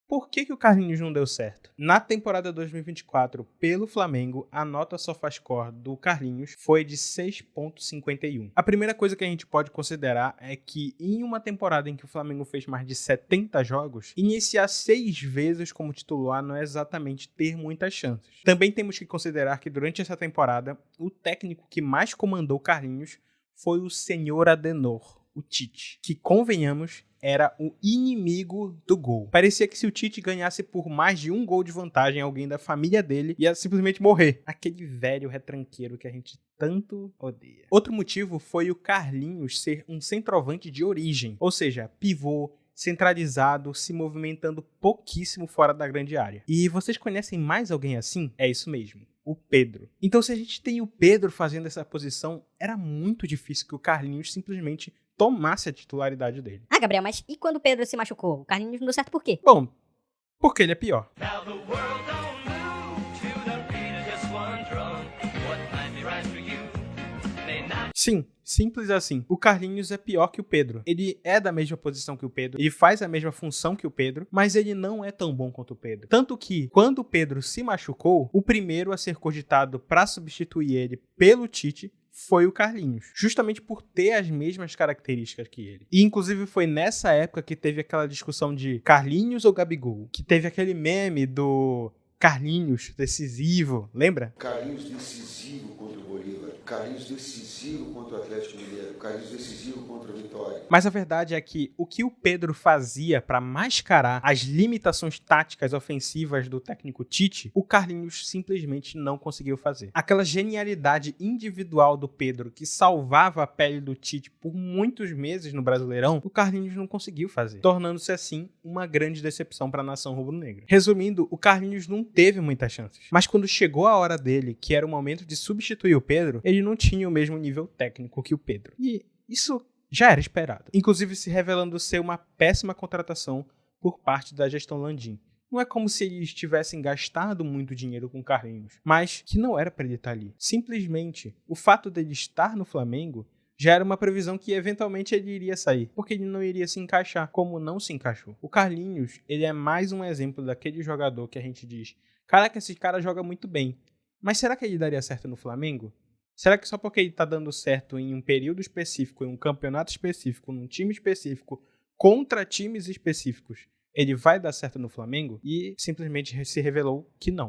Por que o Carlinhos não deu certo? Na temporada 2024, pelo Flamengo, a nota SofaScore do Carlinhos foi de 6,51. A primeira coisa que a gente pode considerar é que em uma temporada em que o Flamengo fez mais de 70 jogos, iniciar 6 vezes como titular não é exatamente ter muitas chances. Também temos que considerar que durante essa temporada, o técnico que mais comandou o Carlinhos foi o senhor Adenor, o Tite, que, convenhamos, era o inimigo do gol. Parecia que se o Tite ganhasse por mais de um gol de vantagem, alguém da família dele ia simplesmente morrer. Aquele velho retranqueiro que a gente tanto odeia. Outro motivo foi o Carlinhos ser um centroavante de origem, ou seja, pivô, centralizado, se movimentando pouquíssimo fora da grande área. E vocês conhecem mais alguém assim? É isso mesmo. O Pedro. Então, se a gente tem o Pedro fazendo essa posição, era muito difícil que o Carlinhos simplesmente tomasse a titularidade dele. Ah, Gabriel, mas e quando o Pedro se machucou? O Carlinhos não deu certo por quê? Bom, porque ele é pior. Sim, simples assim. O Carlinhos é pior que o Pedro. Ele é da mesma posição que o Pedro, ele faz a mesma função que o Pedro, mas ele não é tão bom quanto o Pedro. Tanto que, quando o Pedro se machucou, o primeiro a ser cogitado para substituir ele pelo Tite foi o Carlinhos, justamente por ter as mesmas características que ele. E inclusive foi nessa época que teve aquela discussão de Carlinhos ou Gabigol, que teve aquele meme do Carlinhos decisivo, lembra? Carlinhos decisivo contra o Bolívar, Carlinhos decisivo contra o Atlético Mineiro, Carlinhos decisivo contra o Vitória. Mas a verdade é que o que o Pedro fazia para mascarar as limitações táticas ofensivas do técnico Tite, o Carlinhos simplesmente não conseguiu fazer. Aquela genialidade individual do Pedro que salvava a pele do Tite por muitos meses no Brasileirão, o Carlinhos não conseguiu fazer, tornando-se assim uma grande decepção para a nação rubro-negra. Resumindo, o Carlinhos não teve muitas chances, mas quando chegou a hora dele, que era o momento de substituir o Pedro, ele não tinha o mesmo nível técnico que o Pedro. E isso já era esperado, inclusive se revelando ser uma péssima contratação por parte da gestão Landim. Não é como se eles tivessem gastado muito dinheiro com Carlinhos, mas que não era para ele estar ali. Simplesmente, o fato dele estar no Flamengo já era uma previsão que eventualmente ele iria sair, porque ele não iria se encaixar, como não se encaixou. O Carlinhos, ele é mais um exemplo daquele jogador que a gente diz, caraca, esse cara joga muito bem, mas será que ele daria certo no Flamengo? Será que só porque ele tá dando certo em um período específico, em um campeonato específico, num time específico, contra times específicos, ele vai dar certo no Flamengo? E simplesmente se revelou que não.